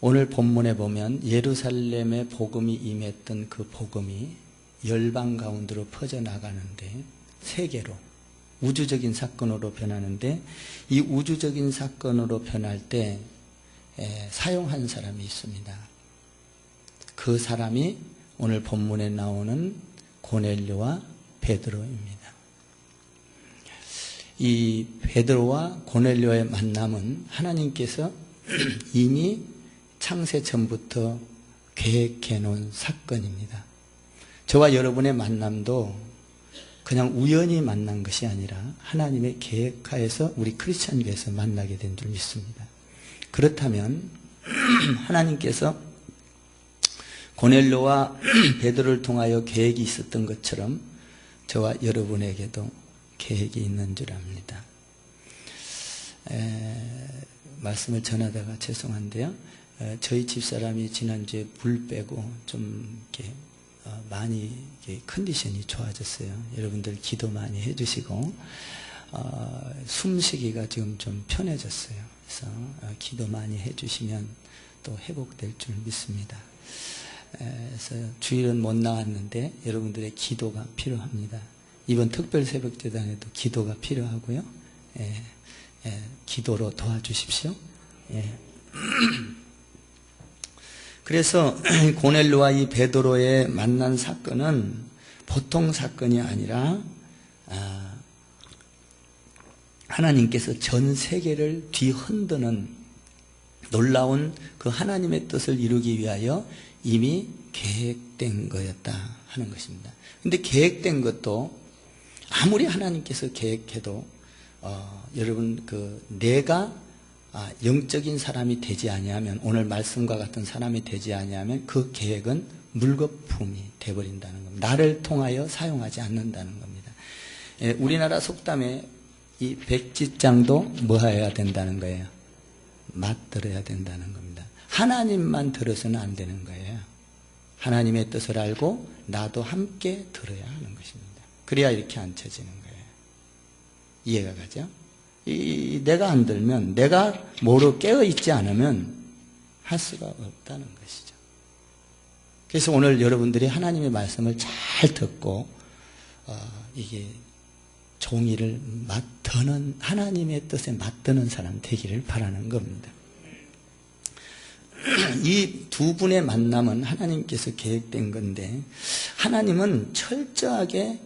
오늘 본문에 보면 예루살렘에 복음이 임했던 그 복음이 열방 가운데로 퍼져나가는데 세계로 우주적인 사건으로 변하는데 이 우주적인 사건으로 변할 때 사용한 사람이 있습니다. 그 사람이 오늘 본문에 나오는 고넬료와 베드로입니다. 이 베드로와 고넬료의 만남은 하나님께서 이미 창세 전부터 계획해 놓은 사건입니다. 저와 여러분의 만남도 그냥 우연히 만난 것이 아니라 하나님의 계획하에서 우리 크리스찬 교회에서 만나게 된 줄 믿습니다. 그렇다면 하나님께서 고넬료와 베드로를 통하여 계획이 있었던 것처럼 저와 여러분에게도 계획이 있는 줄 압니다. 말씀을 전하다가 죄송한데요. 저희 집사람이 지난주에 불 빼고 좀 이렇게 많이 컨디션이 좋아졌어요. 여러분들 기도 많이 해주시고 숨쉬기가 지금 좀 편해졌어요. 그래서 기도 많이 해주시면 또 회복될 줄 믿습니다. 그래서 주일은 못 나왔는데 여러분들의 기도가 필요합니다. 이번 특별 새벽제단에도 기도가 필요하고요. 기도로 도와주십시오. 그래서 고넬료와 이 베드로의 만난 사건은 보통 사건이 아니라 하나님께서 전 세계를 뒤흔드는 놀라운 그 하나님의 뜻을 이루기 위하여 이미 계획된 거였다 하는 것입니다. 근데 계획된 것도 아무리 하나님께서 계획해도 여러분 내가 영적인 사람이 되지 아니하면, 오늘 말씀과 같은 사람이 되지 아니하면 그 계획은 물거품이 되어버린다는 겁니다. 나를 통하여 사용하지 않는다는 겁니다. 우리나라 속담에 이 백지장도 뭐 해야 된다는 거예요? 맞들어야 된다는 겁니다. 하나님만 들어서는 안 되는 거예요. 하나님의 뜻을 알고 나도 함께 들어야 하는 것입니다. 그래야 이렇게 앉혀지는 거예요. 이해가 가죠? 내가 안 들면, 내가 뭐로 깨어있지 않으면 할 수가 없다는 것이죠. 그래서 오늘 여러분들이 하나님의 말씀을 잘 듣고 이게 종이를 맞드는, 하나님의 뜻에 맞드는 사람 되기를 바라는 겁니다. 이 두 분의 만남은 하나님께서 계획된 건데 하나님은 철저하게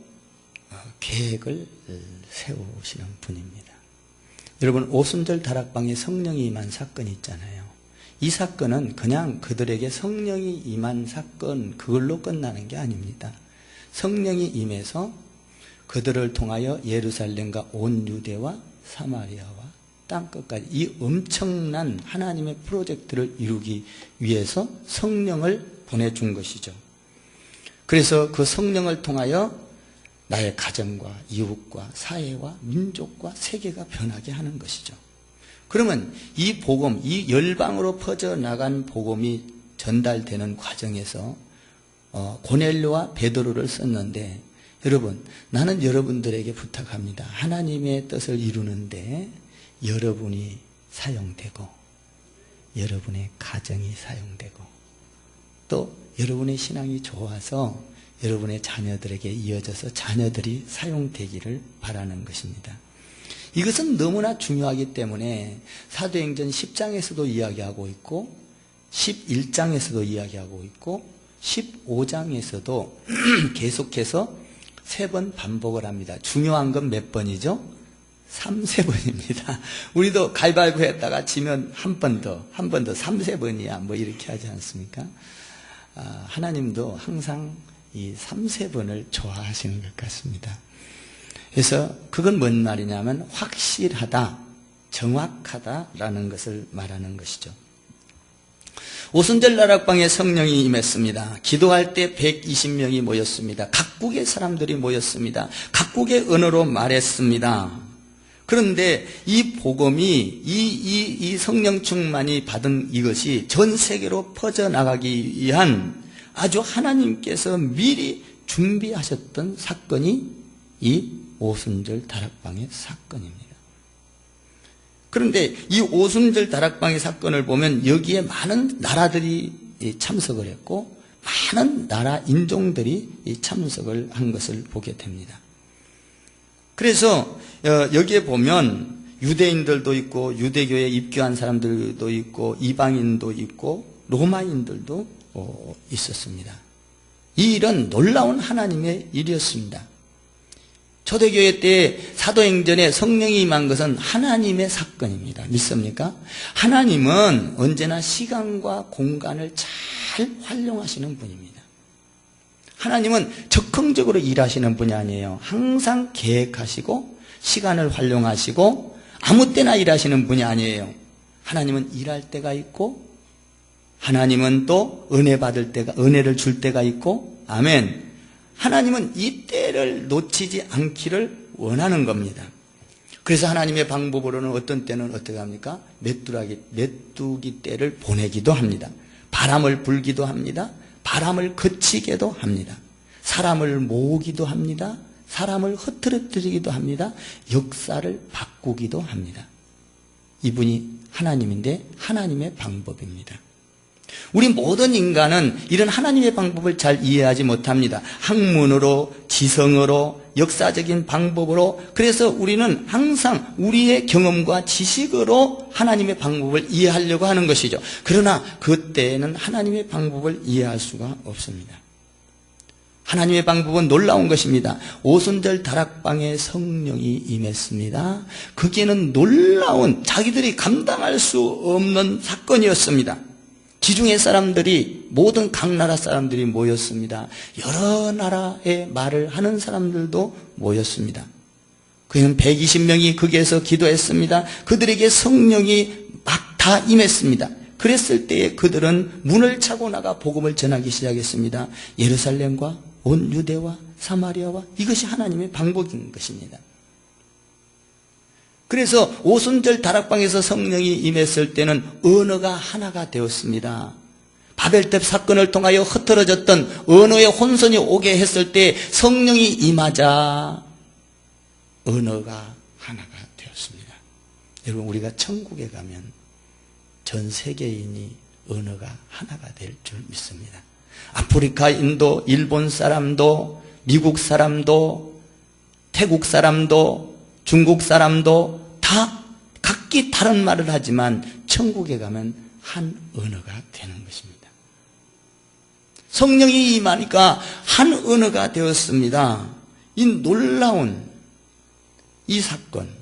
계획을 세우시는 분입니다. 여러분, 오순절 다락방에 성령이 임한 사건이 있잖아요. 이 사건은 그냥 그들에게 성령이 임한 사건, 그걸로 끝나는 게 아닙니다. 성령이 임해서 그들을 통하여 예루살렘과 온 유대와 사마리아와 땅끝까지 이 엄청난 하나님의 프로젝트를 이루기 위해서 성령을 보내준 것이죠. 그래서 그 성령을 통하여 나의 가정과 이웃과 사회와 민족과 세계가 변하게 하는 것이죠. 그러면 이 복음, 이 열방으로 퍼져나간 복음이 전달되는 과정에서 고넬료와 베드로를 썼는데, 여러분, 나는 여러분들에게 부탁합니다. 하나님의 뜻을 이루는데 여러분이 사용되고 여러분의 가정이 사용되고 또 여러분의 신앙이 좋아서 여러분의 자녀들에게 이어져서 자녀들이 사용되기를 바라는 것입니다. 이것은 너무나 중요하기 때문에 사도행전 10장에서도 이야기하고 있고 11장에서도 이야기하고 있고 15장에서도 계속해서 3번 반복을 합니다. 중요한 건 몇 번이죠? 3-4번입니다. 우리도 가위바위보 했다가 지면 한 번 더 3-4번이야 뭐 이렇게 하지 않습니까? 하나님도 항상 이 3-4번을 좋아하시는 것 같습니다. 그래서 그건 뭔 말이냐면 확실하다, 정확하다라는 것을 말하는 것이죠. 오순절 다락방에 성령이 임했습니다. 기도할 때 120명이 모였습니다. 각국의 사람들이 모였습니다. 각국의 언어로 말했습니다. 그런데 이 복음이 이 성령 충만이 받은 이것이 전 세계로 퍼져나가기 위한 아주 하나님께서 미리 준비하셨던 사건이 이 오순절 다락방의 사건입니다. 그런데 이 오순절 다락방의 사건을 보면 여기에 많은 나라들이 참석을 했고 많은 나라 인종들이 참석을 한 것을 보게 됩니다. 그래서 여기에 보면 유대인들도 있고 유대교에 입교한 사람들도 있고 이방인도 있고 로마인들도 있었습니다. 이 일은 놀라운 하나님의 일이었습니다. 초대교회 때 사도행전에 성령이 임한 것은 하나님의 사건입니다. 믿습니까? 하나님은 언제나 시간과 공간을 잘 활용하시는 분입니다. 하나님은 적극적으로 일하시는 분이 아니에요. 항상 계획하시고 시간을 활용하시고 아무 때나 일하시는 분이 아니에요. 하나님은 일할 때가 있고 하나님은 또 은혜를 줄 때가 있고, 아멘. 하나님은 이 때를 놓치지 않기를 원하는 겁니다. 그래서 하나님의 방법으로는 어떤 때는 어떻게 합니까? 메뚜기 때를 보내기도 합니다. 바람을 불기도 합니다. 바람을 그치게도 합니다. 사람을 모으기도 합니다. 사람을 흐트러뜨리기도 합니다. 역사를 바꾸기도 합니다. 이분이 하나님인데 하나님의 방법입니다. 우리 모든 인간은 이런 하나님의 방법을 잘 이해하지 못합니다. 학문으로, 지성으로, 역사적인 방법으로. 그래서 우리는 항상 우리의 경험과 지식으로 하나님의 방법을 이해하려고 하는 것이죠. 그러나 그때에는 하나님의 방법을 이해할 수가 없습니다. 하나님의 방법은 놀라운 것입니다. 오순절 다락방에 성령이 임했습니다. 거기에는 놀라운, 자기들이 감당할 수 없는 사건이었습니다. 지중해 사람들이, 모든 각 나라 사람들이 모였습니다. 여러 나라의 말을 하는 사람들도 모였습니다. 그는 120명이 거기에서 기도했습니다. 그들에게 성령이 막 다 임했습니다. 그랬을 때에 그들은 문을 차고 나가 복음을 전하기 시작했습니다. 예루살렘과 온 유대와 사마리아와, 이것이 하나님의 방법인 것입니다. 그래서 오순절 다락방에서 성령이 임했을 때는 언어가 하나가 되었습니다. 바벨탑 사건을 통하여 흩어졌던 언어의 혼선이 오게 했을 때 성령이 임하자 언어가 하나가 되었습니다. 여러분, 우리가 천국에 가면 전 세계인이 언어가 하나가 될 줄 믿습니다. 아프리카인도, 일본 사람도, 미국 사람도, 태국 사람도, 중국 사람도 다 각기 다른 말을 하지만 천국에 가면 한 언어가 되는 것입니다. 성령이 임하니까 한 언어가 되었습니다. 이 놀라운 이 사건.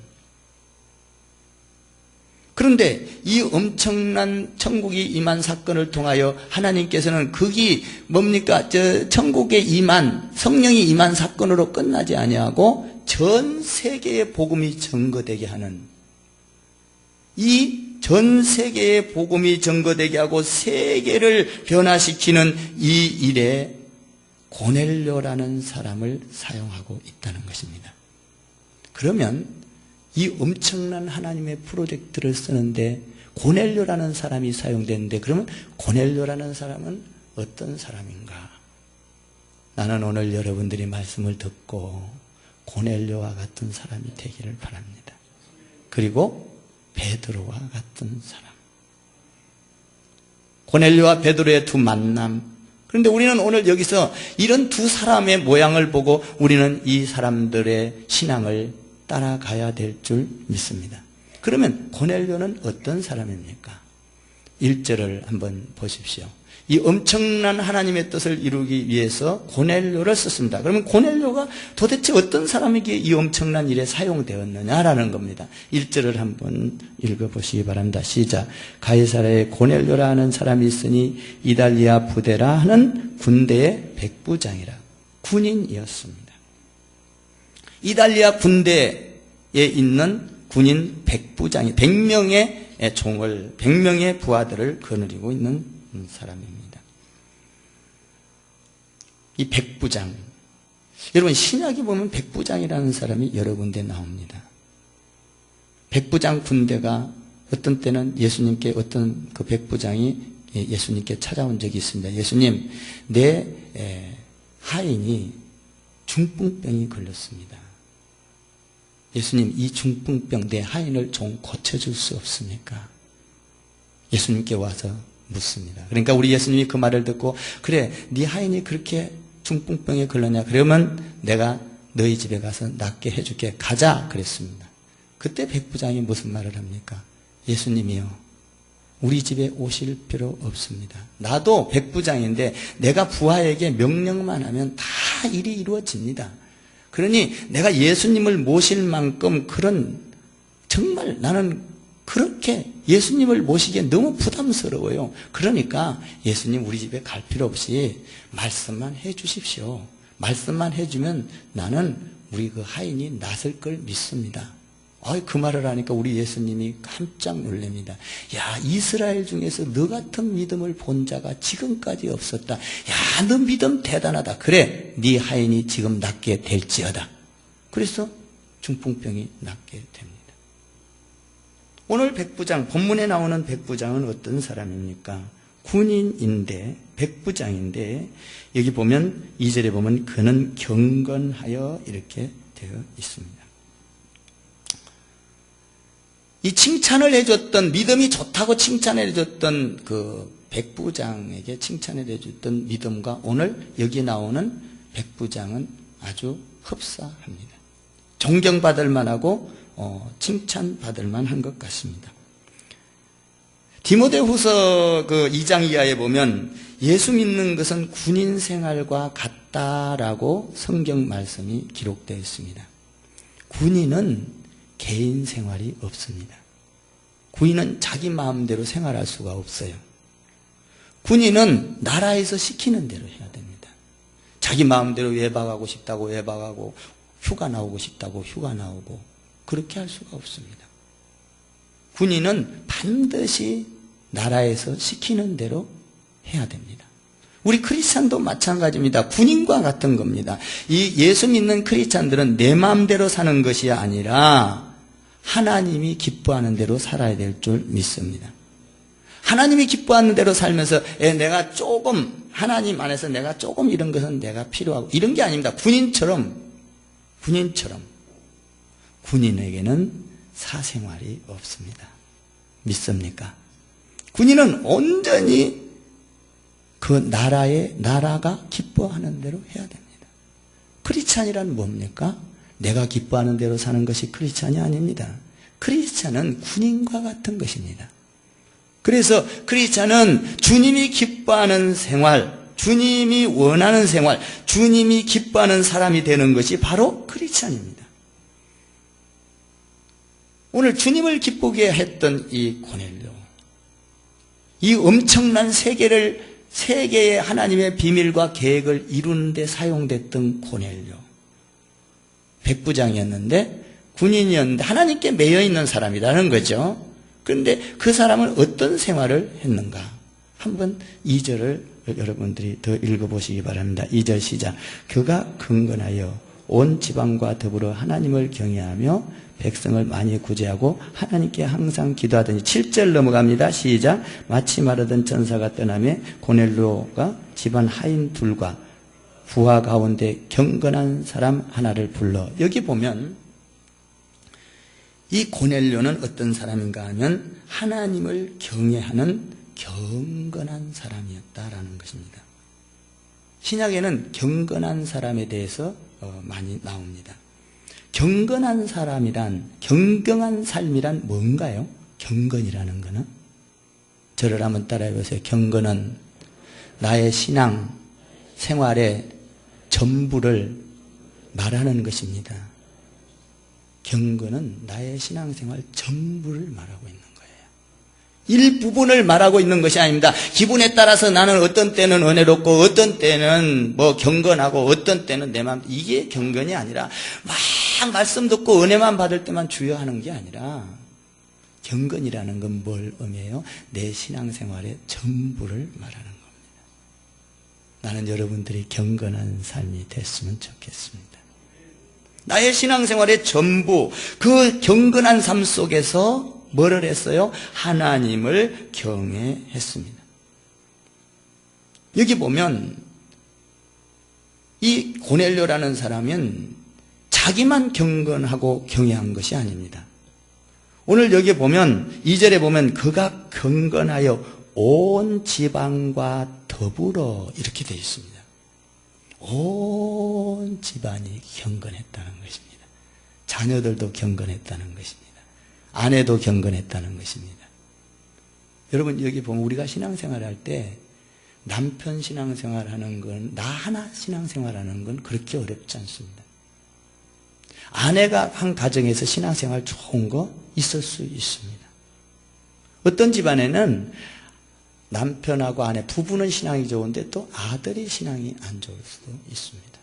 그런데 이 엄청난 천국이 임한 사건을 통하여 하나님께서는 그게 뭡니까? 천국에 임한, 성령이 임한 사건으로 끝나지 아니하고 전 세계의 복음이 전거되게 하는, 이 전 세계의 복음이 전거되게 하고 세계를 변화시키는 이 일에 고넬료라는 사람을 사용하고 있다는 것입니다. 그러면 이 엄청난 하나님의 프로젝트를 쓰는데 고넬료라는 사람이 사용되는데, 그러면 고넬료라는 사람은 어떤 사람인가? 나는 오늘 여러분들이 말씀을 듣고 고넬료와 같은 사람이 되기를 바랍니다. 그리고 베드로와 같은 사람. 고넬료와 베드로의 두 만남. 그런데 우리는 오늘 여기서 이런 두 사람의 모양을 보고 우리는 이 사람들의 신앙을 따라가야 될 줄 믿습니다. 그러면 고넬료는 어떤 사람입니까? 1절을 한번 보십시오. 이 엄청난 하나님의 뜻을 이루기 위해서 고넬료를 썼습니다. 그러면 고넬료가 도대체 어떤 사람에게 이 엄청난 일에 사용되었느냐라는 겁니다. 1절을 한번 읽어보시기 바랍니다. 시작. 가이사랴에 고넬료라 하는 사람이 있으니 이달리아 부대라 하는 군대의 백부장이라. 군인이었습니다. 이달리아 군대에 있는 군인 백부장이 100명의 종을, 100명의 부하들을 거느리고 있는 사람입니다. 이 백부장, 여러분 신약에 보면 백부장이라는 사람이 여러 군데 나옵니다. 백부장 군대가 어떤 때는 예수님께, 어떤 그 백부장이 예수님께 찾아온 적이 있습니다. 예수님, 내 하인이 중풍병이 걸렸습니다. 예수님, 이 중풍병 내 하인을 좀 고쳐줄 수 없습니까? 예수님께 와서 묻습니다. 그러니까 우리 예수님이 그 말을 듣고, 그래, 네 하인이 그렇게 중풍병에 걸렸냐? 그러면 내가 너희 집에 가서 낫게 해줄게. 가자. 그랬습니다. 그때 백부장이 무슨 말을 합니까? 예수님이요, 우리 집에 오실 필요 없습니다. 나도 백부장인데 내가 부하에게 명령만 하면 다 일이 이루어집니다. 그러니 내가 예수님을 모실 만큼 그런, 정말 나는 그렇게 예수님을 모시기에 너무 부담스러워요. 그러니까 예수님 우리 집에 갈 필요 없이 말씀만 해 주십시오. 말씀만 해주면 나는 우리 그 하인이 낫을 걸 믿습니다. 그 말을 하니까 우리 예수님이 깜짝 놀랍니다. 야, 이스라엘 중에서 너 같은 믿음을 본 자가 지금까지 없었다. 야, 너 믿음 대단하다. 그래, 네 하인이 지금 낫게 될지어다. 그래서 중풍병이 낫게 됩니다. 오늘 백부장, 본문에 나오는 백부장은 어떤 사람입니까? 군인인데, 백부장인데, 여기 보면 2절에 보면 그는 경건하여 이렇게 되어 있습니다. 이 칭찬을 해줬던, 믿음이 좋다고 칭찬을 해줬던 그 백부장에게 칭찬을 해줬던 믿음과 오늘 여기 나오는 백부장은 아주 흡사합니다. 존경받을 만하고 칭찬받을 만한 것 같습니다. 디모데후서 그 2장 이하에 보면 예수 믿는 것은 군인 생활과 같다라고 성경 말씀이 기록되어 있습니다. 군인은 개인 생활이 없습니다. 군인은 자기 마음대로 생활할 수가 없어요. 군인은 나라에서 시키는 대로 해야 됩니다. 자기 마음대로 외박하고 싶다고 외박하고, 휴가 나오고 싶다고 휴가 나오고, 그렇게 할 수가 없습니다. 군인은 반드시 나라에서 시키는 대로 해야 됩니다. 우리 크리스찬도 마찬가지입니다. 군인과 같은 겁니다. 이 예수 믿는 크리스찬들은 내 마음대로 사는 것이 아니라 하나님이 기뻐하는 대로 살아야 될 줄 믿습니다. 하나님이 기뻐하는 대로 살면서 내가 조금, 하나님 안에서 내가 조금 이런 것은 내가 필요하고, 이런 게 아닙니다. 군인처럼 군인에게는 사생활이 없습니다. 믿습니까? 군인은 온전히 그 나라가 기뻐하는 대로 해야 됩니다. 크리스찬이란 뭡니까? 내가 기뻐하는 대로 사는 것이 크리스찬이 아닙니다. 크리스찬은 군인과 같은 것입니다. 그래서 크리스찬은 주님이 기뻐하는 생활, 주님이 원하는 생활, 주님이 기뻐하는 사람이 되는 것이 바로 크리스찬입니다. 오늘 주님을 기쁘게 했던 이 고넬료, 이 엄청난 세계의 하나님의 비밀과 계획을 이루는 데 사용됐던 고넬료, 백부장이었는데, 군인이었는데 하나님께 매여 있는 사람이라는 거죠. 그런데 그 사람은 어떤 생활을 했는가? 한번 2절을 여러분들이 더 읽어보시기 바랍니다. 2절 시작. 그가 경건하여 온 지방과 더불어 하나님을 경외하며 백성을 많이 구제하고 하나님께 항상 기도하더니, 7절 넘어갑니다. 시작. 마치 마르던 전사가 떠나며 고넬료가 집안 하인 둘과 부하 가운데 경건한 사람 하나를 불러. 여기 보면 이 고넬료는 어떤 사람인가 하면 하나님을 경외하는 경건한 사람이었다라는 것입니다. 신약에는 경건한 사람에 대해서 많이 나옵니다. 경건한 사람이란, 경건한 삶이란 뭔가요? 경건이라는 것은? 저를 한번 따라해 보세요. 경건은 나의 신앙 생활의 전부를 말하는 것입니다. 경건은 나의 신앙생활 전부를 말하고 있는 거예요. 일부분을 말하고 있는 것이 아닙니다. 기분에 따라서 나는 어떤 때는 은혜롭고 어떤 때는 경건하고 어떤 때는 내 마음, 이게 경건이 아니라 막 말씀 듣고 은혜만 받을 때만 주여하는 게 아니라, 경건이라는 건 뭘 의미해요? 내 신앙생활의 전부를 말하는 겁니다. 나는 여러분들이 경건한 삶이 됐으면 좋겠습니다. 나의 신앙생활의 전부, 그 경건한 삶 속에서 뭐를 했어요? 하나님을 경외했습니다. 여기 보면 이 고넬료라는 사람은 자기만 경건하고 경외한 것이 아닙니다. 오늘 여기 보면 2절에 보면 그가 경건하여 온 지방과 더불어 이렇게 되어 있습니다. 온 집안이 경건했다는 것입니다. 자녀들도 경건했다는 것입니다. 아내도 경건했다는 것입니다. 여러분 여기 보면 우리가 신앙생활 할 때 남편 신앙생활 하는 건, 나 하나 신앙생활 하는 건 그렇게 어렵지 않습니다. 아내가 한 가정에서 신앙생활 좋은 거 있을 수 있습니다. 어떤 집안에는 남편하고 아내, 부부는 신앙이 좋은데 또 아들이 신앙이 안 좋을 수도 있습니다.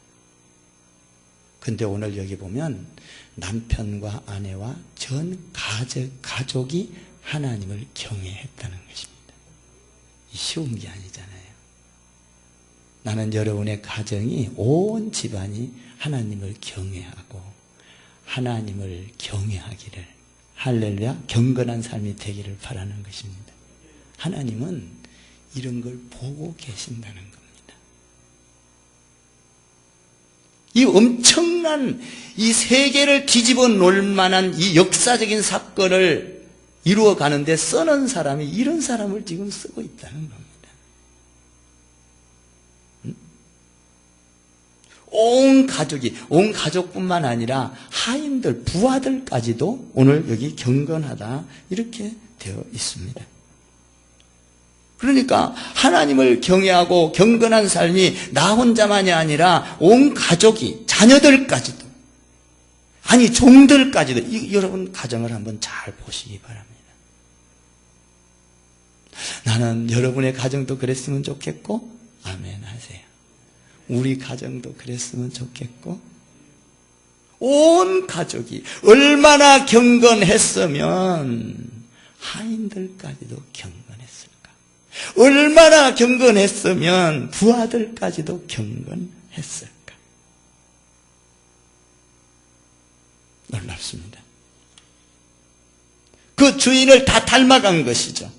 근데 오늘 여기 보면 남편과 아내와 전 가족이 하나님을 경외했다는 것입니다. 쉬운 게 아니잖아요. 나는 여러분의 가정이 온 집안이 하나님을 경외하고 하나님을 경외하기를, 할렐루야, 경건한 삶이 되기를 바라는 것입니다. 하나님은 이런 걸 보고 계신다는 겁니다. 이 엄청난 이 세계를 뒤집어 놓을 만한 이 역사적인 사건을 이루어 가는데 쓰는 사람이 이런 사람을 지금 쓰고 있다는 겁니다. 온 가족뿐만 아니라 하인들, 부하들까지도 오늘 여기 경건하다 이렇게 되어 있습니다. 그러니까 하나님을 경외하고 경건한 삶이 나 혼자만이 아니라 온 가족이, 자녀들까지도, 아니 종들까지도, 여러분 가정을 한번 잘 보시기 바랍니다. 나는 여러분의 가정도 그랬으면 좋겠고, 아멘 하세요. 우리 가정도 그랬으면 좋겠고, 온 가족이 얼마나 경건했으면 하인들까지도 경건했을까? 얼마나 경건했으면 부하들까지도 경건했을까? 놀랍습니다. 그 주인을 다 닮아간 것이죠.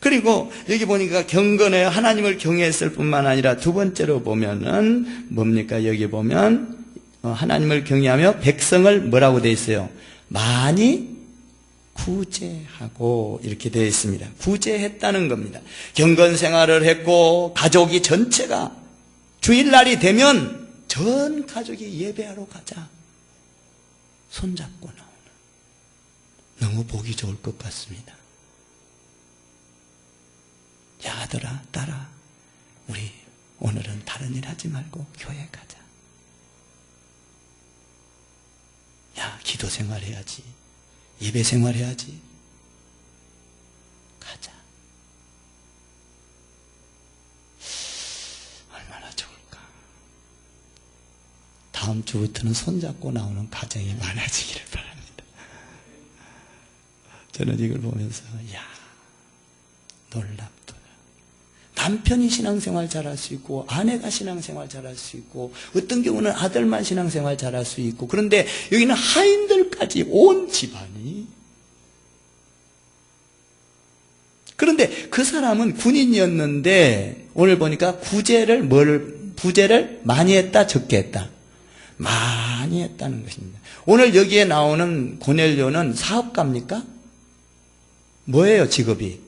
그리고 여기 보니까 경건해 하나님을 경외했을 뿐만 아니라 두 번째로 보면은 뭡니까? 여기 보면 하나님을 경외하며 백성을 뭐라고 되어 있어요? 많이 구제하고 이렇게 되어 있습니다. 구제했다는 겁니다. 경건 생활을 했고 가족이 전체가 주일날이 되면 전 가족이 예배하러 가자, 손잡고 나오는, 너무 보기 좋을 것 같습니다. 야 아들아, 딸아, 우리 오늘은 다른 일 하지 말고 교회 가자. 야 기도 생활해야지, 예배 생활해야지, 가자. 얼마나 좋을까. 다음 주부터는 손잡고 나오는 가정이 많아지기를 바랍니다. 저는 이걸 보면서 야 놀랍다. 남편이 신앙생활 잘할 수 있고 아내가 신앙생활 잘할 수 있고 어떤 경우는 아들만 신앙생활 잘할 수 있고, 그런데 여기는 하인들까지 온 집안이. 그런데 그 사람은 군인이었는데 오늘 보니까 부제를 많이 했다, 적게 했다? 많이 했다는 것입니다. 오늘 여기에 나오는 고넬료는 사업가입니까? 뭐예요 직업이?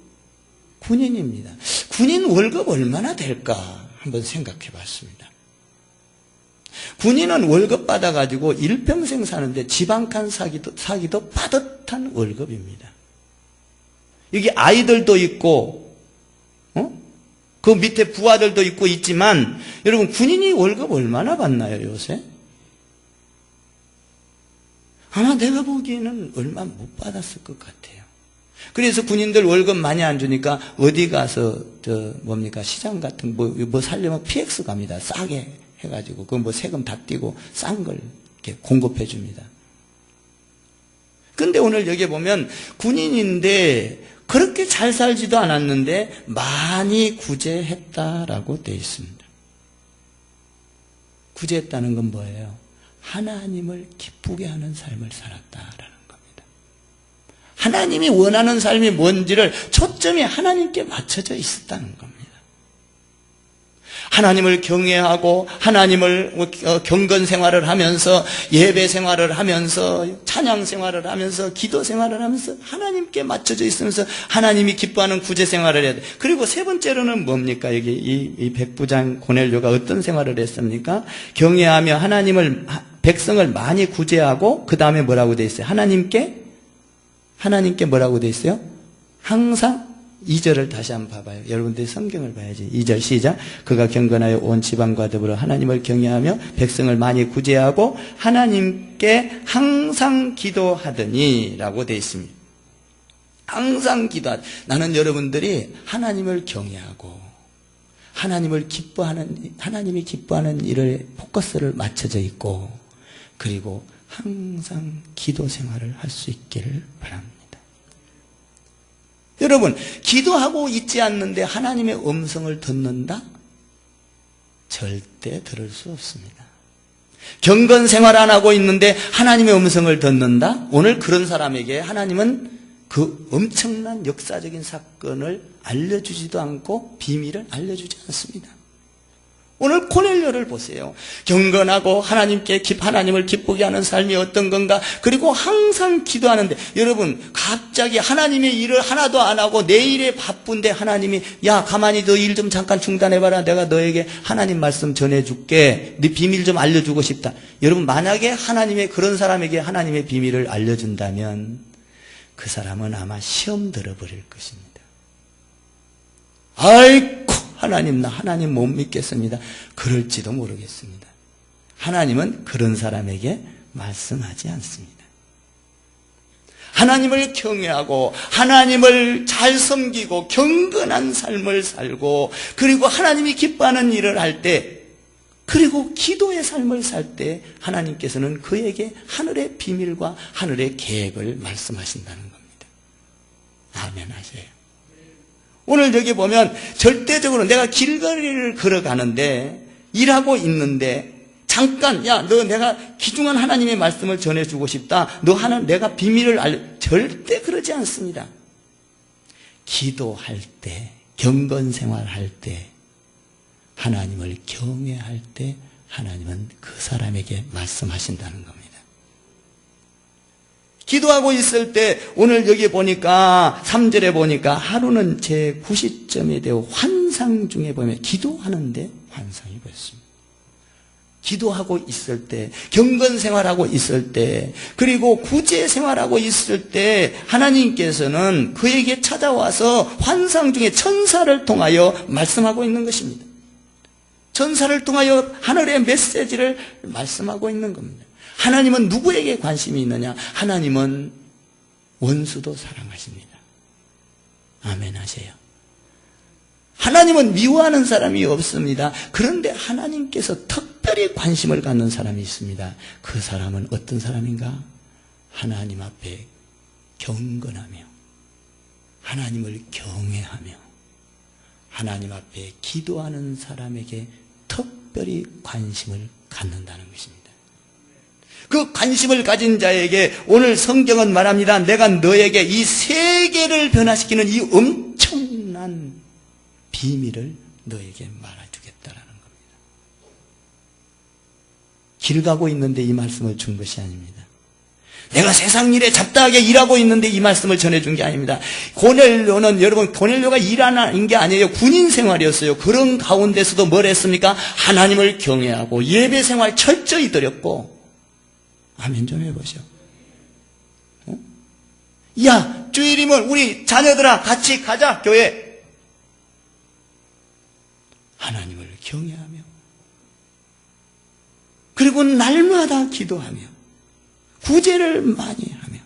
군인입니다. 군인 월급 얼마나 될까 한번 생각해 봤습니다. 군인은 월급 받아가지고 일평생 사는데 집 한 칸 사기도 빠듯한 월급입니다. 여기 아이들도 있고, 그 밑에 부하들도 있고 있지만, 여러분 군인이 월급 얼마나 받나요 요새? 아마 내가 보기에는 얼마 못 받았을 것 같아요. 그래서 군인들 월급 많이 안 주니까 어디 가서 시장 같은 뭐 살려면 PX 갑니다. 싸게 해가지고 그 뭐 세금 다 떼고 싼 걸 이렇게 공급해 줍니다. 근데 오늘 여기 보면 군인인데 그렇게 잘 살지도 않았는데 많이 구제했다라고 되어 있습니다. 구제했다는 건 뭐예요? 하나님을 기쁘게 하는 삶을 살았다라는 겁니다. 하나님이 원하는 삶이 뭔지를 초점이 하나님께 맞춰져 있었다는 겁니다. 하나님을 경외하고 하나님을 경건 생활을 하면서 예배 생활을 하면서 찬양 생활을 하면서 기도 생활을 하면서 하나님께 맞춰져 있으면서 하나님이 기뻐하는 구제 생활을 해야 돼. 그리고 세 번째로는 뭡니까? 여기 이 백부장 고넬료가 어떤 생활을 했습니까? 경외하며 백성을 많이 구제하고 그 다음에 뭐라고 돼 있어요? 하나님께 뭐라고 돼 있어요? 항상 2절을 다시 한번 봐봐요. 여러분들이 성경을 봐야지. 2절 시작. 그가 경건하여 온 지방과 더불어 하나님을 경외하며 백성을 많이 구제하고 하나님께 항상 기도하더니 라고 되어 있습니다. 항상 기도하더니. 나는 여러분들이 하나님을 경외하고 하나님이 기뻐하는 일에 포커스를 맞춰져 있고 그리고 항상 기도 생활을 할 수 있기를 바랍니다. 여러분, 기도하고 있지 않는데 하나님의 음성을 듣는다? 절대 들을 수 없습니다. 경건 생활 안 하고 있는데 하나님의 음성을 듣는다? 오늘 그런 사람에게 하나님은 그 엄청난 역사적인 사건을 알려주지도 않고 비밀을 알려주지 않습니다. 오늘 고넬료를 보세요. 경건하고 하나님을 기쁘게 하는 삶이 어떤 건가? 그리고 항상 기도하는데, 여러분, 갑자기 하나님의 일을 하나도 안 하고 내 일에 바쁜데 하나님이, 야, 가만히 너 일 좀 잠깐 중단해봐라. 내가 너에게 하나님 말씀 전해줄게. 네 비밀 좀 알려주고 싶다. 여러분, 만약에 그런 사람에게 하나님의 비밀을 알려준다면 그 사람은 아마 시험 들어버릴 것입니다. 아이쿠! 나 하나님 못 믿겠습니다. 그럴지도 모르겠습니다. 하나님은 그런 사람에게 말씀하지 않습니다. 하나님을 경외하고 하나님을 잘 섬기고 경건한 삶을 살고 그리고 하나님이 기뻐하는 일을 할 때 그리고 기도의 삶을 살 때 하나님께서는 그에게 하늘의 비밀과 하늘의 계획을 말씀하신다는 겁니다. 아멘 하세요. 오늘 여기 보면 절대적으로 내가 길거리를 걸어가는데 일하고 있는데 잠깐 내가 귀중한 하나님의 말씀을 전해주고 싶다. 내가 비밀을 절대 그러지 않습니다. 기도할 때 경건 생활할 때 하나님을 경외할 때 하나님은 그 사람에게 말씀하신다는 겁니다. 기도하고 있을 때 오늘 여기 보니까 3절에 보니까 하루는 제 9시쯤에 되어 환상 중에 보면 기도하는데 환상이 보였습니다. 기도하고 있을 때 경건 생활하고 있을 때 그리고 구제 생활하고 있을 때 하나님께서는 그에게 찾아와서 환상 중에 천사를 통하여 말씀하고 있는 것입니다. 천사를 통하여 하늘의 메시지를 말씀하고 있는 겁니다. 하나님은 누구에게 관심이 있느냐? 하나님은 원수도 사랑하십니다. 아멘 하세요. 하나님은 미워하는 사람이 없습니다. 그런데 하나님께서 특별히 관심을 갖는 사람이 있습니다. 그 사람은 어떤 사람인가? 하나님 앞에 경건하며 하나님을 경외하며 하나님 앞에 기도하는 사람에게 특별히 관심을 갖는다는 것입니다. 그 관심을 가진 자에게 오늘 성경은 말합니다. 내가 너에게 이 세계를 변화시키는 이 엄청난 비밀을 너에게 말해주겠다라는 겁니다. 길 가고 있는데 이 말씀을 준 것이 아닙니다. 내가 세상 일에 잡다하게 일하고 있는데 이 말씀을 전해준 게 아닙니다. 고넬료가 일하는 게 아니에요. 군인 생활이었어요. 그런 가운데서도 뭘 했습니까? 하나님을 경외하고 예배 생활 철저히 드렸고 아멘 좀 해보셔. 야, 주일이면 우리 자녀들아 같이 가자 교회. 하나님을 경외하며 그리고 날마다 기도하며 구제를 많이 하며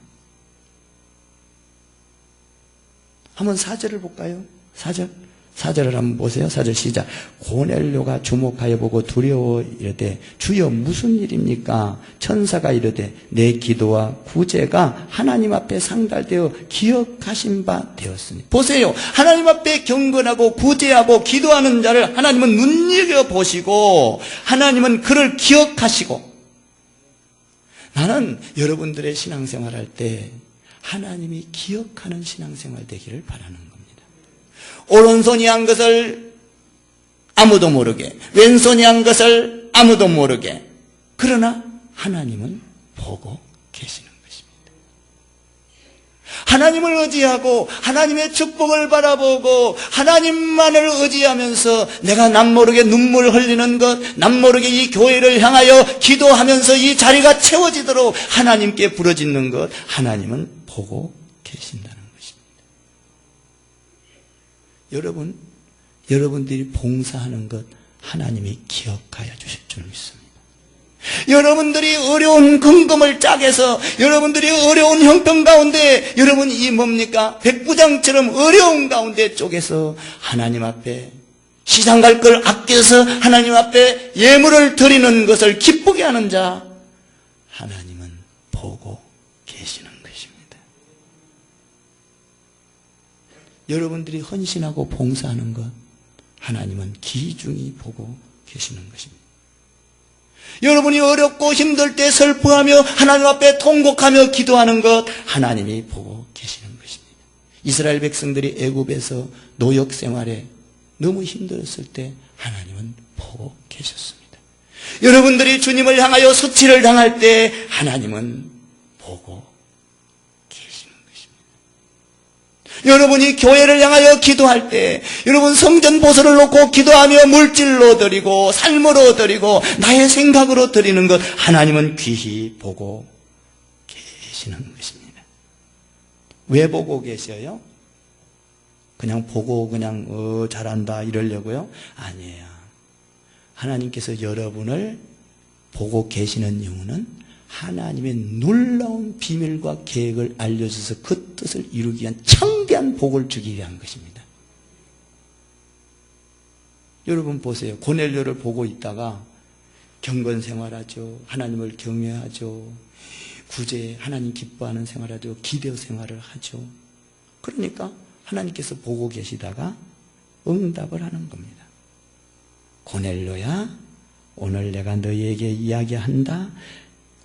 한번 4절을 볼까요? 4절을 한번 보세요. 4절 시작. 고넬료가 주목하여 보고 두려워 이르되 주여 무슨 일입니까? 천사가 이르되 내 기도와 구제가 하나님 앞에 상달되어 기억하신 바 되었으니. 보세요. 하나님 앞에 경건하고 구제하고 기도하는 자를 하나님은 눈여겨보시고 하나님은 그를 기억하시고. 나는 여러분들의 신앙생활 할 때 하나님이 기억하는 신앙생활 되기를 바라는 겁니다. 오른손이 한 것을 아무도 모르게, 왼손이 한 것을 아무도 모르게. 그러나 하나님은 보고 계시는 것입니다. 하나님을 의지하고 하나님의 축복을 바라보고 하나님만을 의지하면서 내가 남모르게 눈물 흘리는 것, 남모르게 이 교회를 향하여 기도하면서 이 자리가 채워지도록 하나님께 부르짖는 것, 하나님은 보고 계신다는 것입니다. 여러분들이 봉사하는 것 하나님이 기억하여 주실 줄 믿습니다. 여러분들이 어려운 금금을 짝해서 여러분들이 어려운 형편 가운데 여러분이 뭡니까? 백부장처럼 어려운 가운데 쪼개서 하나님 앞에 시장 갈 걸 아껴서 하나님 앞에 예물을 드리는 것을 기쁘게 하는 자, 하나님은 보고 계시는 것입니다. 여러분들이 헌신하고 봉사하는 것 하나님은 귀중히 보고 계시는 것입니다. 여러분이 어렵고 힘들 때 슬퍼하며 하나님 앞에 통곡하며 기도하는 것 하나님이 보고 계시는 것입니다. 이스라엘 백성들이 애굽에서 노역 생활에 너무 힘들었을 때 하나님은 보고 계셨습니다. 여러분들이 주님을 향하여 수치를 당할 때 하나님은 보고 계시는 것입니다. 여러분이 교회를 향하여 기도할 때, 여러분 성전 보수를 놓고 기도하며 물질로 드리고 삶으로 드리고 나의 생각으로 드리는 것 하나님은 귀히 보고 계시는 것입니다. 왜 보고 계셔요? 그냥 보고 그냥 잘한다 이러려고요? 아니에요. 하나님께서 여러분을 보고 계시는 이유는 하나님의 놀라운 비밀과 계획을 알려줘서 그 뜻을 이루기 위한 창대한 복을 주기 위한 것입니다. 여러분 보세요. 고넬료를 보고 있다가 경건 생활하죠. 하나님을 경외하죠. 구제, 하나님 기뻐하는 생활하죠. 기대 생활을 하죠. 그러니까 하나님께서 보고 계시다가 응답을 하는 겁니다. 고넬료야, 오늘 내가 너희에게 이야기한다.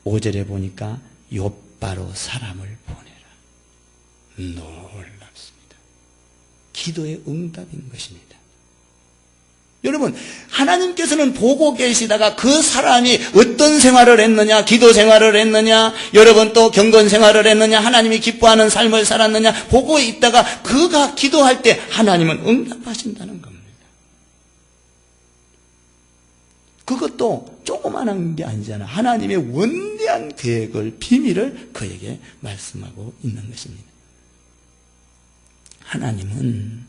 5절에 보니까 욥바로 사람을 보내라. 놀랍습니다. 기도의 응답인 것입니다. 여러분, 하나님께서는 보고 계시다가 그 사람이 어떤 생활을 했느냐, 기도 생활을 했느냐, 여러분 또 경건 생활을 했느냐, 하나님이 기뻐하는 삶을 살았느냐 보고 있다가 그가 기도할 때 하나님은 응답하신다는 겁니다. 그것도 조그만한 게 아니잖아. 하나님의 원대한 계획을, 비밀을 그에게 말씀하고 있는 것입니다. 하나님은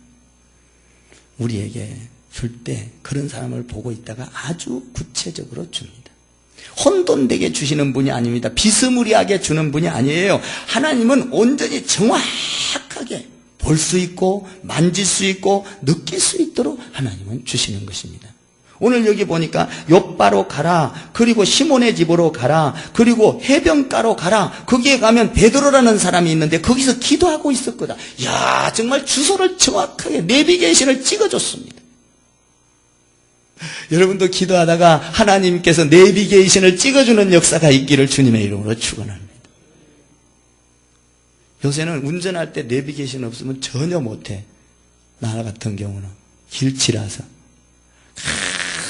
우리에게 줄 때 그런 사람을 보고 있다가 아주 구체적으로 줍니다. 혼돈되게 주시는 분이 아닙니다. 비스무리하게 주는 분이 아니에요. 하나님은 온전히 정확하게 볼 수 있고 만질 수 있고 느낄 수 있도록 하나님은 주시는 것입니다. 오늘 여기 보니까 욥바로 가라, 그리고 시몬의 집으로 가라, 그리고 해변가로 가라. 거기에 가면 베드로라는 사람이 있는데 거기서 기도하고 있었거든. 이야, 정말 주소를 정확하게 내비게이션을 찍어줬습니다. 여러분도 기도하다가 하나님께서 내비게이션을 찍어주는 역사가 있기를 주님의 이름으로 축원합니다. 요새는 운전할 때 내비게이션 없으면 전혀 못해. 나 같은 경우는 길치라서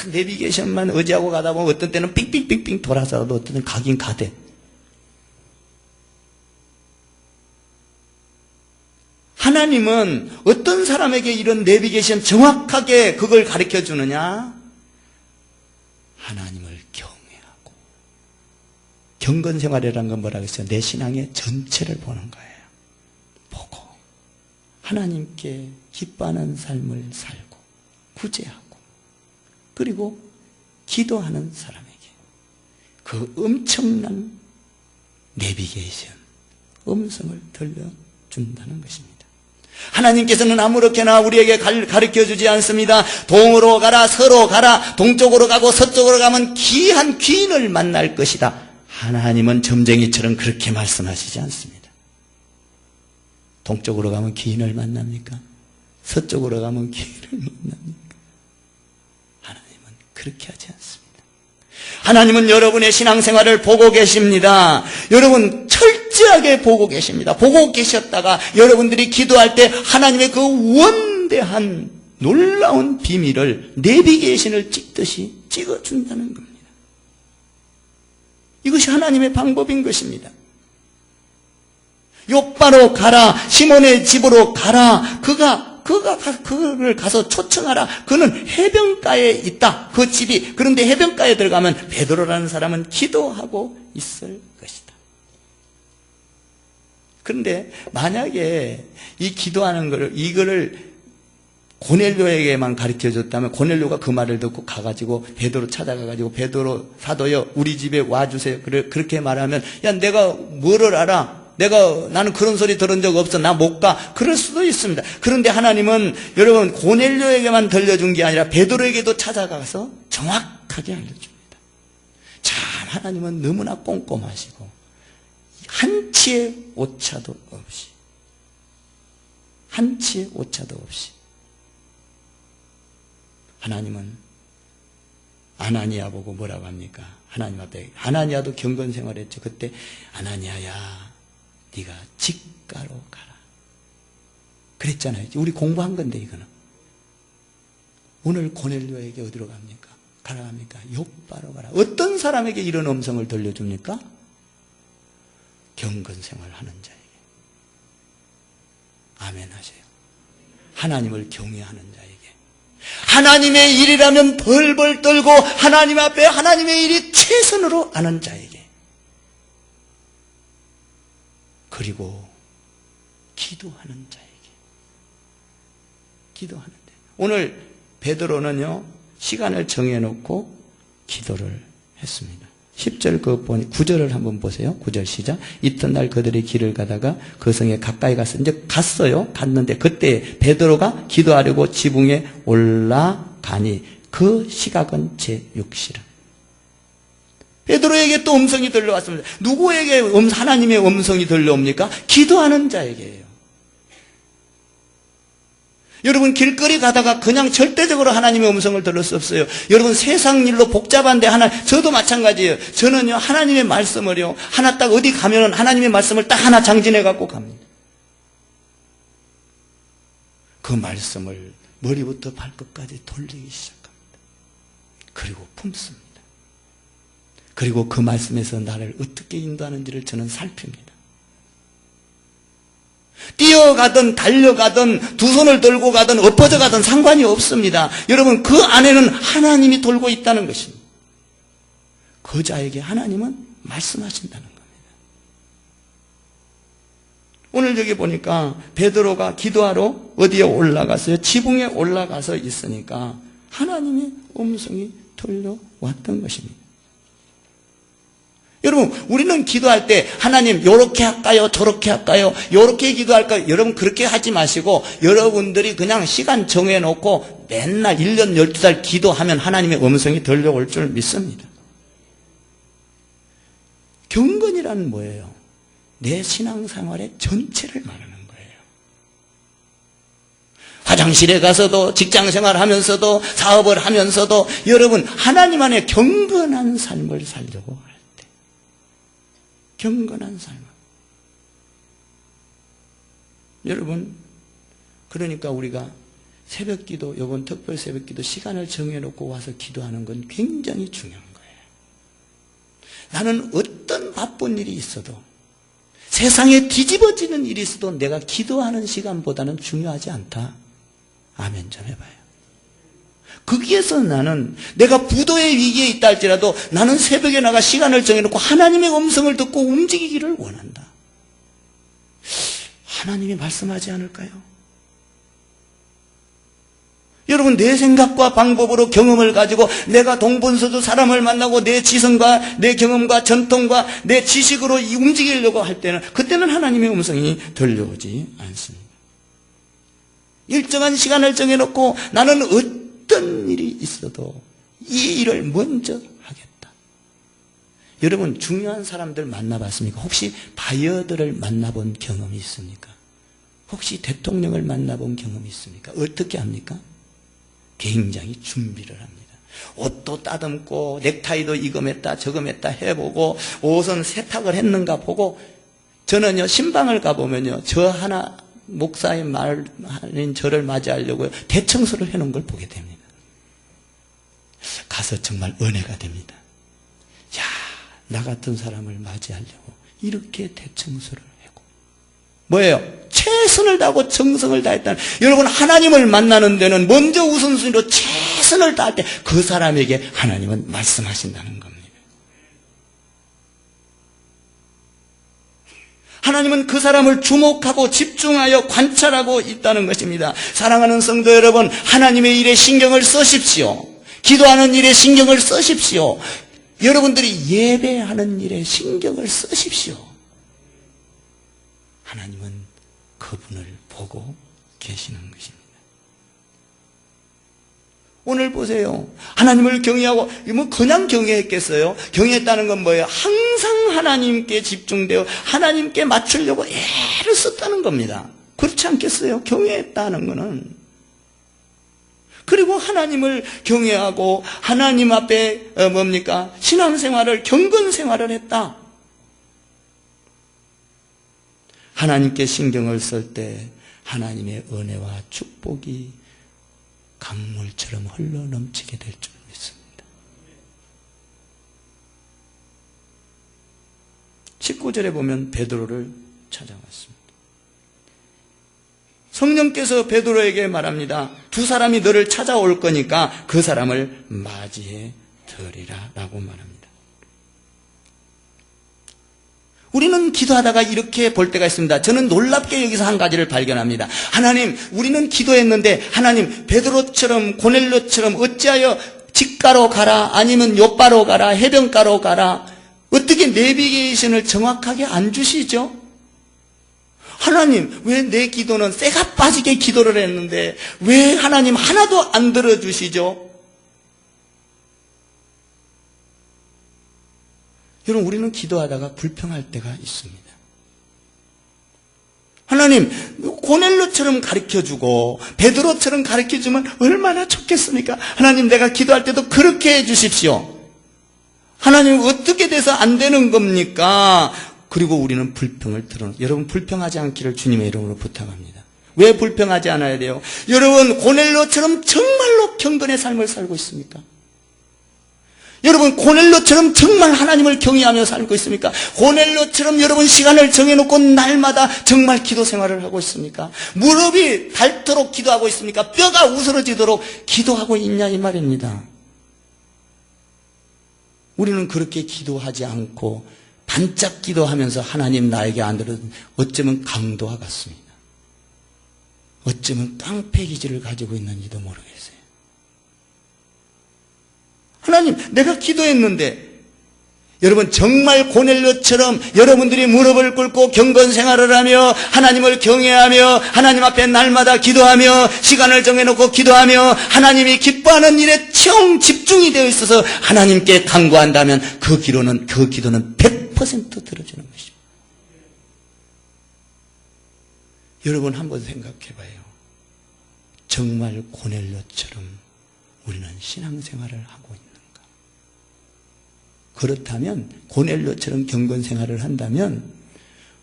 내비게이션만 의지하고 가다 보면 어떤 때는 삑삑삑삑 돌아서도 어떤 때는 가긴 가대. 하나님은 어떤 사람에게 이런 내비게이션 정확하게 그걸 가르쳐 주느냐? 하나님을 경외하고. 경건생활이라는 건 뭐라고 했어요? 내 신앙의 전체를 보는 거예요. 보고 하나님께 기뻐하는 삶을 살고 구제하고 그리고 기도하는 사람에게 그 엄청난 내비게이션, 음성을 들려준다는 것입니다. 하나님께서는 아무렇게나 우리에게 가르쳐주지 않습니다. 동으로 가라, 서로 가라, 동쪽으로 가고 서쪽으로 가면 귀한 귀인을 만날 것이다. 하나님은 점쟁이처럼 그렇게 말씀하시지 않습니다. 동쪽으로 가면 귀인을 만납니까? 서쪽으로 가면 귀인을 만납니까? 하나님은 그렇게 하지 않습니다. 하나님은 여러분의 신앙생활을 보고 계십니다. 여러분 철저하게 보고 계십니다. 보고 계셨다가 여러분들이 기도할 때 하나님의 그 원대한 놀라운 비밀을 내비게이션을 찍듯이 찍어준다는 겁니다. 이것이 하나님의 방법인 것입니다. 욥바로 가라, 시몬의 집으로 가라, 그를 가서 초청하라. 그는 해변가에 있다. 그 집이. 그런데 해변가에 들어가면 베드로라는 사람은 기도하고 있을 것이다. 그런데 만약에 이 기도하는 이거를 고넬료에게만 가르쳐 줬다면 고넬료가 그 말을 듣고 가가지고 베드로 찾아가가지고 베드로 사도여 우리 집에 와주세요. 그렇게 말하면 야 내가 뭐를 알아? 나는 그런 소리 들은 적 없어. 나 못 가. 그럴 수도 있습니다. 그런데 하나님은 여러분 고넬료에게만 들려준 게 아니라 베드로에게도 찾아가서 정확하게 알려줍니다. 참 하나님은 너무나 꼼꼼하시고 한치의 오차도 없이 하나님은 아나니아 보고 뭐라고 합니까? 하나님 앞에 아나니아도 경건 생활했죠. 그때 아나니아야 네가 직가로 가라 그랬잖아요. 우리 공부한 건데 이거는. 오늘 고넬료에게 어디로 갑니까? 가라 합니까? 욥바로 가라. 어떤 사람에게 이런 음성을 들려줍니까? 경건 생활하는 자에게. 아멘 하세요. 하나님을 경외하는 자에게. 하나님의 일이라면 벌벌 떨고 하나님 앞에 하나님의 일이 최선으로 아는 자에게. 그리고 기도하는 자에게. 오늘 베드로는요 시간을 정해놓고 기도를 했습니다. 10절 9절을 한번 보세요. 9절 시작. 이튿날 그들이 길을 가다가 그 성에 가까이 갔는데 그때 베드로가 기도하려고 지붕에 올라가니 그 시각은 제6시라. 베드로에게 또 음성이 들려왔습니다. 누구에게 하나님의 음성이 들려옵니까? 기도하는 자에게예요. 여러분 길거리 가다가 그냥 절대적으로 하나님의 음성을 들을 수 없어요. 여러분 세상 일로 복잡한데 저도 마찬가지예요. 저는요 하나님의 말씀을요 하나 딱 어디 가면은 하나님의 말씀을 딱 하나 장진해 갖고 갑니다. 그 말씀을 머리부터 발끝까지 돌리기 시작합니다. 그리고 품습니다. 그리고 그 말씀에서 나를 어떻게 인도하는지를 저는 살핍니다. 뛰어가든 달려가든 두 손을 들고 가든 엎어져 가든 상관이 없습니다. 여러분 그 안에는 하나님이 돌고 있다는 것입니다. 그 자에게 하나님은 말씀하신다는 겁니다. 오늘 여기 보니까 베드로가 기도하러 어디에 올라갔어요? 지붕에 올라가서 있으니까 하나님의 음성이 들려왔던 것입니다. 여러분 우리는 기도할 때 하나님 요렇게 할까요? 저렇게 할까요? 요렇게 기도할까요? 여러분 그렇게 하지 마시고 여러분들이 그냥 시간 정해놓고 맨날 1년 12달 기도하면 하나님의 음성이 들려올 줄 믿습니다. 경건이란 뭐예요? 내 신앙생활의 전체를 말하는 거예요. 화장실에 가서도 직장생활 하면서도 사업을 하면서도 여러분 하나님 안에 경건한 삶을 살려고 할 때 경건한 삶. 여러분 그러니까 우리가 새벽기도 이번 특별 새벽기도 시간을 정해놓고 와서 기도하는 건 굉장히 중요한 거예요. 나는 어떤 바쁜 일이 있어도 세상에 뒤집어지는 일이 있어도 내가 기도하는 시간보다는 중요하지 않다. 아멘 좀 해봐요. 거기에서 나는 내가 부도의 위기에 있다 할지라도 나는 새벽에 나가 시간을 정해놓고 하나님의 음성을 듣고 움직이기를 원한다. 하나님이 말씀하지 않을까요? 여러분 내 생각과 방법으로 경험을 가지고 내가 동분서주 사람을 만나고 내 지성과 내 경험과 전통과 내 지식으로 움직이려고 할 때는 그때는 하나님의 음성이 들려오지 않습니다. 일정한 시간을 정해놓고 나는 어떤 일이 있어도 이 일을 먼저 하겠다. 여러분 중요한 사람들 만나봤습니까? 혹시 바이어들을 만나본 경험이 있습니까? 혹시 대통령을 만나본 경험이 있습니까? 어떻게 합니까? 굉장히 준비를 합니다. 옷도 따듬고 넥타이도 이거맸다 저거맸다 해보고 옷은 세탁을 했는가 보고 저는요 신방을 가보면요 저 하나 목사의 말하는 저를 맞이하려고 대청소를 해놓은 걸 보게 됩니다. 가서 정말 은혜가 됩니다. 야, 나 같은 사람을 맞이하려고 이렇게 대청소를 하고 뭐예요? 최선을 다하고 정성을 다했다는, 여러분 하나님을 만나는 데는 먼저 우선순위로 최선을 다할 때 그 사람에게 하나님은 말씀하신다는 겁니다. 하나님은 그 사람을 주목하고 집중하여 관찰하고 있다는 것입니다. 사랑하는 성도 여러분, 하나님의 일에 신경을 쓰십시오. 기도하는 일에 신경을 쓰십시오. 여러분들이 예배하는 일에 신경을 쓰십시오. 하나님은 그분을 보고 계시는 것입니다. 오늘 보세요. 하나님을 경외하고, 뭐 그냥 경외했겠어요? 경외했다는 건 뭐예요? 항상 하나님께 집중되어 하나님께 맞추려고 애를 썼다는 겁니다. 그렇지 않겠어요? 경외했다는 거는. 그리고 하나님을 경외하고 하나님 앞에 뭡니까? 신앙생활을, 경건생활을 했다. 하나님께 신경을 쓸 때 하나님의 은혜와 축복이 강물처럼 흘러 넘치게 될 줄 믿습니다. 19절에 보면 베드로를 찾아왔습니다. 성령께서 베드로에게 말합니다. 두 사람이 너를 찾아올 거니까 그 사람을 맞이해 드리라 라고 말합니다. 우리는 기도하다가 이렇게 볼 때가 있습니다. 저는 놀랍게 여기서 한 가지를 발견합니다. 하나님, 우리는 기도했는데 하나님, 베드로처럼 고넬료처럼 어찌하여 직가로 가라, 아니면 요바로 가라, 해변가로 가라, 어떻게 내비게이션을 정확하게 안 주시죠? 하나님, 왜 내 기도는 쇠가 빠지게 기도를 했는데 왜 하나님 하나도 안 들어주시죠? 여러분, 우리는 기도하다가 불평할 때가 있습니다. 하나님, 고넬료처럼 가르쳐주고 베드로처럼 가르쳐주면 얼마나 좋겠습니까? 하나님, 내가 기도할 때도 그렇게 해주십시오. 하나님, 어떻게 돼서 안 되는 겁니까? 그리고 우리는 불평을 들어놓고, 여러분 불평하지 않기를 주님의 이름으로 부탁합니다. 왜 불평하지 않아야 돼요? 여러분, 고넬료처럼 정말로 경건의 삶을 살고 있습니까? 여러분, 고넬료처럼 정말 하나님을 경외하며 살고 있습니까? 고넬료처럼 여러분 시간을 정해놓고 날마다 정말 기도 생활을 하고 있습니까? 무릎이 닳도록 기도하고 있습니까? 뼈가 우스러지도록 기도하고 있냐 이 말입니다. 우리는 그렇게 기도하지 않고 반짝 기도하면서 하나님 나에게 안 들어도 어쩌면 강도와 같습니다. 어쩌면 깡패 기질을 가지고 있는지도 모르겠어요. 하나님, 내가 기도했는데, 여러분 정말 고넬료처럼 여러분들이 무릎을 꿇고 경건생활을 하며 하나님을 경외하며 하나님 앞에 날마다 기도하며 시간을 정해놓고 기도하며 하나님이 기뻐하는 일에 총 집중이 되어 있어서 하나님께 간구한다면 그 기도는 100% 들어주는 것입니다. 여러분 한번 생각해봐요. 정말 고넬료처럼 우리는 신앙생활을 하고 있는가? 그렇다면 고넬료처럼 경건생활을 한다면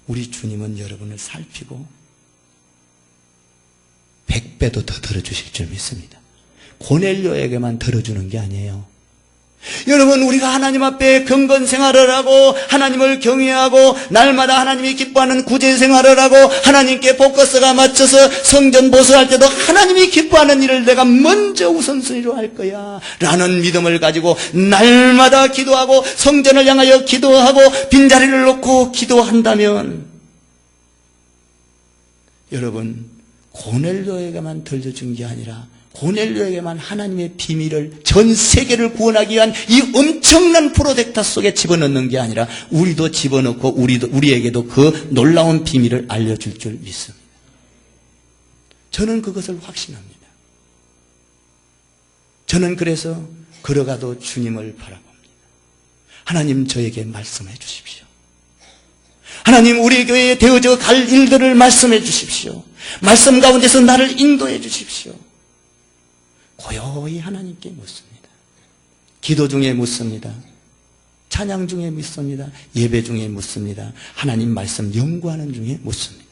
우리 주님은 여러분을 살피고 100배도 더 들어주실 줄 믿습니다. 고넬료에게만 들어주는 게 아니에요. 여러분, 우리가 하나님 앞에 경건생활을 하고 하나님을 경외하고 날마다 하나님이 기뻐하는 구제생활을 하고 하나님께 포커스가 맞춰서 성전 보수할 때도 하나님이 기뻐하는 일을 내가 먼저 우선순위로 할 거야 라는 믿음을 가지고 날마다 기도하고 성전을 향하여 기도하고 빈자리를 놓고 기도한다면 여러분, 고넬료에게만 들려준 게 아니라 고넬료에게만 하나님의 비밀을 전 세계를 구원하기 위한 이 엄청난 프로젝트 속에 집어넣는 게 아니라 우리도 집어넣고 우리에게도 그 놀라운 비밀을 알려줄 줄 믿습니다. 저는 그것을 확신합니다. 저는 그래서 걸어가도 주님을 바라봅니다. 하나님, 저에게 말씀해 주십시오. 하나님, 우리 교회에 되어져 갈 일들을 말씀해 주십시오. 말씀 가운데서 나를 인도해 주십시오. 고요히 하나님께 묻습니다. 기도 중에 묻습니다. 찬양 중에 묻습니다. 예배 중에 묻습니다. 하나님 말씀 연구하는 중에 묻습니다.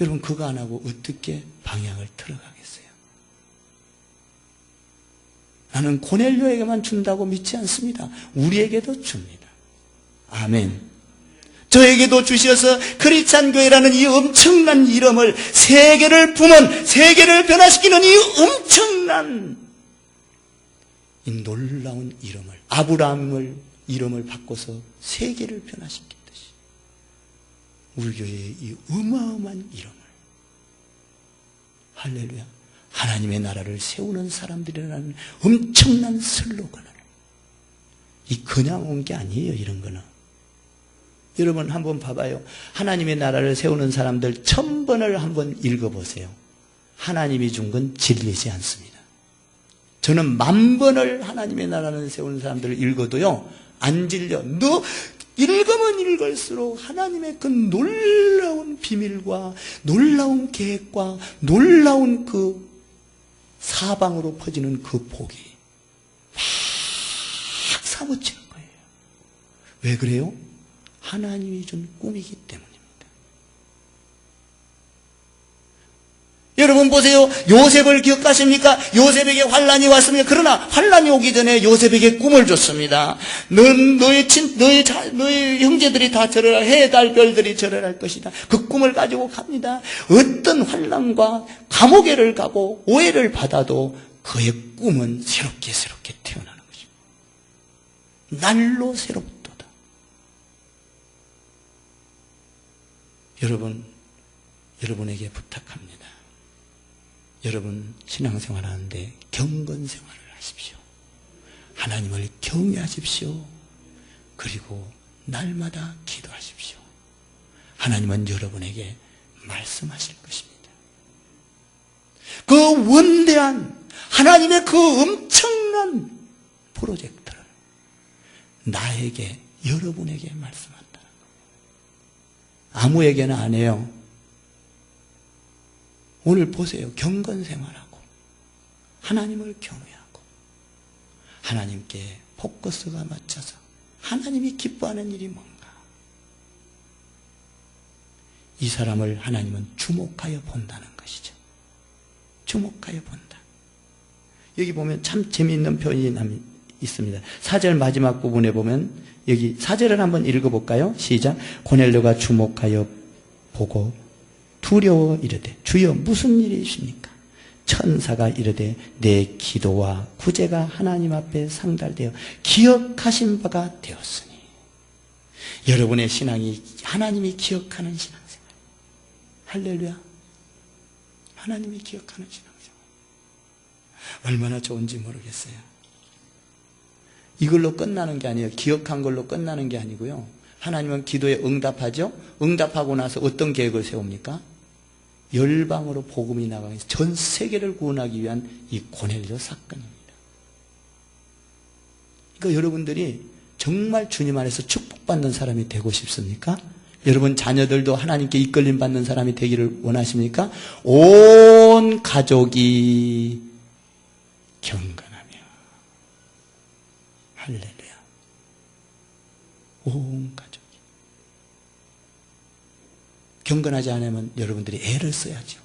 여러분 그거 안 하고 어떻게 방향을 틀어가겠어요? 나는 고넬료에게만 준다고 믿지 않습니다. 우리에게도 줍니다. 아멘. 저에게도 주셔서 크리스찬 교회라는 이 엄청난 이름을, 세계를 품은, 세계를 변화시키는 이 엄청난 이 놀라운 이름을, 아브라함을 이름을 바꿔서 세계를 변화시켰듯이 우리 교회의 이 어마어마한 이름을, 할렐루야, 하나님의 나라를 세우는 사람들이라는 엄청난 슬로건을, 이 그냥 온 게 아니에요. 이런 거는 여러분 한번 봐봐요. 하나님의 나라를 세우는 사람들 1000번을 한번 읽어보세요. 하나님이 준 건 질리지 않습니다. 저는 10,000번을 하나님의 나라를 세우는 사람들을 읽어도요 안 질려. 너 읽으면 읽을수록 하나님의 그 놀라운 비밀과 놀라운 계획과 놀라운 그 사방으로 퍼지는 그 복이 막 사무치는 거예요. 왜 그래요? 하나님이 준 꿈이기 때문입니다. 여러분 보세요. 요셉을 기억하십니까? 요셉에게 환란이 왔습니다. 그러나 환란이 오기 전에 요셉에게 꿈을 줬습니다. 너희 형제들이 다 절을 해, 달, 별들이 절을 할 것이다. 그 꿈을 가지고 갑니다. 어떤 환란과 감옥에를 가고 오해를 받아도 그의 꿈은 새롭게 태어나는 것입니다. 날로 새롭도다. 여러분에게 부탁합니다. 여러분 신앙생활 하는데 경건생활을 하십시오. 하나님을 경외하십시오. 그리고 날마다 기도하십시오. 하나님은 여러분에게 말씀하실 것입니다. 그 원대한 하나님의 그 엄청난 프로젝트를 나에게, 여러분에게 말씀한다는 겁니다. 아무에게나 안 해요. 오늘 보세요. 경건생활하고 하나님을 경외하고 하나님께 포커스가 맞춰서 하나님이 기뻐하는 일이 뭔가, 이 사람을 하나님은 주목하여 본다는 것이죠. 주목하여 본다. 여기 보면 참 재미있는 표현이 있습니다. 4절 마지막 부분에 보면, 여기 4절을 한번 읽어볼까요? 시작. 고넬료가 주목하여 보고 두려워 이르되 주여 무슨 일이십니까? 천사가 이르되 내 기도와 구제가 하나님 앞에 상달되어 기억하신 바가 되었으니. 여러분의 신앙이 하나님이 기억하는 신앙생활. 할렐루야. 하나님이 기억하는 신앙생활. 얼마나 좋은지 모르겠어요. 이걸로 끝나는 게 아니에요. 기억한 걸로 끝나는 게 아니고요. 하나님은 기도에 응답하죠. 응답하고 나서 어떤 계획을 세웁니까? 열방으로 복음이 나가기 위해서 전 세계를 구원하기 위한 이 고넬료 사건입니다. 그러니까 여러분들이 정말 주님 안에서 축복받는 사람이 되고 싶습니까? 여러분 자녀들도 하나님께 이끌림 받는 사람이 되기를 원하십니까? 온 가족이 경건하며, 할렐루야, 온 가족이 경건하지 않으면 여러분들이 애를 써야죠.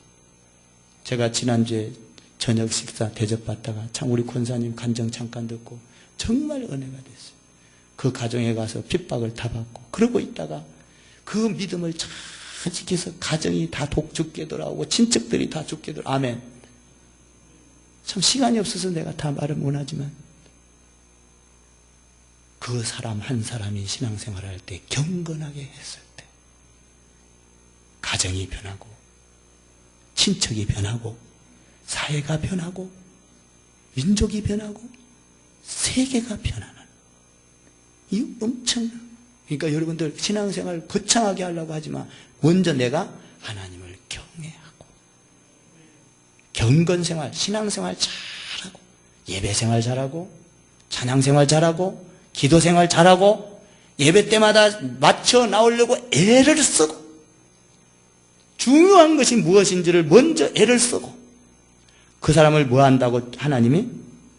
제가 지난주에 저녁 식사 대접받다가 참 우리 권사님 간증 잠깐 듣고 정말 은혜가 됐어요. 그 가정에 가서 핍박을 다 받고 그러고 있다가 그 믿음을 잘 지켜서 가정이 다 죽게 돌아오고 친척들이 다 죽게 돌아오고. 아멘. 참 시간이 없어서 내가 다 말은 못하지만 그 사람 한 사람이 신앙생활을 할 때 경건하게 했을 때 가정이 변하고 친척이 변하고 사회가 변하고 민족이 변하고 세계가 변하는 이 엄청난, 그러니까 여러분들 신앙생활 거창하게 하려고 하지만 먼저 내가 하나님을 경외하고 경건생활, 신앙생활 잘하고 예배생활 잘하고 찬양생활 잘하고 기도생활 잘하고 예배 때마다 맞춰 나오려고 애를 쓰고 중요한 것이 무엇인지를 먼저 애를 쓰고 그 사람을 뭐 한다고 하나님이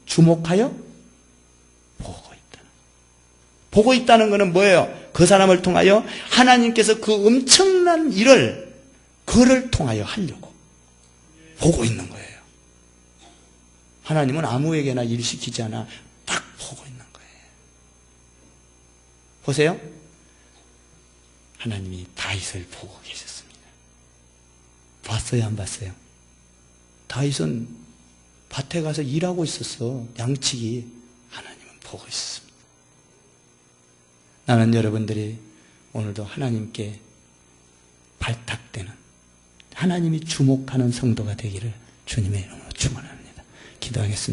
주목하여 보고 있다는. 보고 있다는 것은 뭐예요? 그 사람을 통하여 하나님께서 그 엄청난 일을 그를 통하여 하려고 보고 있는 거예요. 하나님은 아무에게나 일시키지 않아 딱 보고 있는 거예요. 보세요. 하나님이 다윗을 보고 계셨습니다. 봤어요, 안 봤어요? 다윗은 밭에 가서 일하고 있었어. 양치기. 하나님은 보고 있었습니다. 나는 여러분들이 오늘도 하나님께 발탁되는, 하나님이 주목하는 성도가 되기를 주님의 이름으로 축원합니다. 기도하겠습니다.